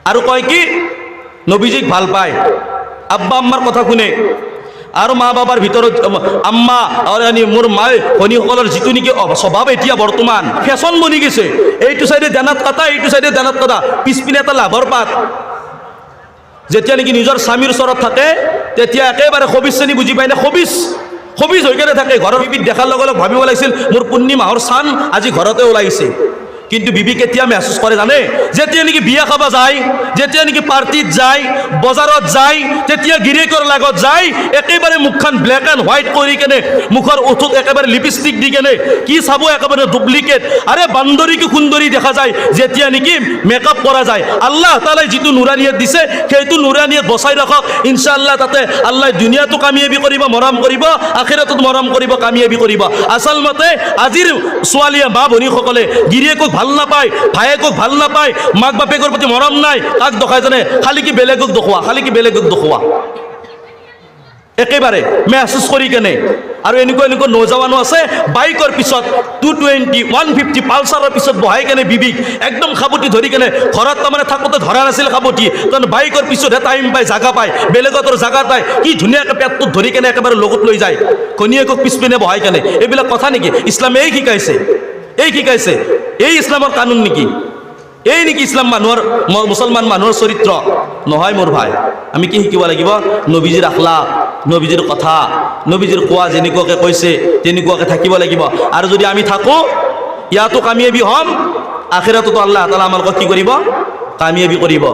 আৰু কয় কি নবীজিক ভাল পায়, আব্বা আম্মাৰ কথা শুনে। আৰু মা বাবাৰ ভিতৰত আম্মা আৰু মোৰ মায়ে ভনীসকলৰ যিটো নেকি স্বভাৱ এতিয়া বৰ্তমান ফেশ্বন বনি গৈছে, এইটো চাইডে দানাত কাটা, এইটো চাইডে দানাত কাটা, পিছপিনে এটা লাভৰ পাত। যেতিয়া নেকি নিজৰ স্বামীৰ ওচৰত থাকে তেতিয়া একেবাৰে খবিজ শ্ৰেণী বুজি পায় নে, খবিজ হৈ কেনে থাকে। ঘৰৰ বিবিক দেখাৰ লগে লগে ভাবিব লাগিছিল মোৰ পুৰ্ণি মাহৰ চান আজি ঘৰতে ওলাইছে। কিন্তু বিবি কেতিয়া মেহচুচ কৰে জানে, যেতিয়া নেকি বিয়া খাব যায়, যেতিয়া নেকি পাৰ্টিত যায়, বজাৰত যায়, তেতিয়া গিৰিয়েকৰ লগত যায়, একেবাৰে মুখখন ব্লেক এণ্ড হোৱাইট কৰি কেনে মুখৰ ওঠত একেবাৰে লিপষ্টিক দি কেনে কি চাব একেবাৰে ডুপ্লিকেট। আৰে বান্দৰী কি সুন্দৰী দেখা যায় যেতিয়া নেকি মেকআপ কৰা যায়। আল্লাহ তাআলাই যিটো নুৰানিয়ত দিছে সেইটো নুৰানিয়ত বচাই ৰাখক ইনশাআল্লাহ। তাতে আল্লাহ দুনিয়াটো কামিয়াবি কৰিব, মৰম কৰিব, আখিৰাতত মৰম কৰিব, কামিয়াবি কৰিব। আচলমতে আজিৰ ছোৱালীয়ে মা ভনীসকলে গিৰিয়েকক ভাল নাপায়, ভায়েকক ভাল নাপায়, মাক বাপেকৰ প্ৰতি মৰম নাই। কাক দখাই জানে, খালি কি বেলেগক দখোৱা, খালি কি বেলেগক দখোৱা, একেবাৰে মেহচুচ কৰি কেনে। আৰু এনেকুৱা নৌজৱানো আছে বাইকৰ পিছত 220 150 পালচাৰৰ পিছত বহাই কেনে বিবিক একদম খাবতি ধৰি কেনে, ঘৰত তাৰমানে থাকোঁতে ধৰা নাছিল খাবতি, কাৰণ বাইকৰ পিছতহে টাইম পায়, জাগা পায়, বেলেগৰ জাগা পায়, কি ধুনীয়াকৈ পেটটোত ধৰি কেনে একেবাৰে লগত লৈ যায়, ঘনীয়েকক পিছপিনে বহাই কেনে। এইবিলাক কথা নেকি ইছলামে এই শিকাইছে? এই শিকাইছে? এই ইছলামৰ কানুন নেকি? এই নেকি ইছলাম মানুহৰ, মুছলমান মানুহৰ চৰিত্ৰ? নহয় মোৰ ভাই, আমি কি শিকিব লাগিব? নবীজিৰ আখলাক, নবীজিৰ কথা, নবীজিৰ কোৱা যেনেকুৱাকৈ কৈছে তেনেকুৱাকৈ থাকিব লাগিব। আৰু যদি আমি থাকোঁ ইয়াতো কামিয়াবি হ'ম, আখিৰাততো আল্লাহ তাআলা আমাক কি কৰিব? কামিয়াবি কৰিব।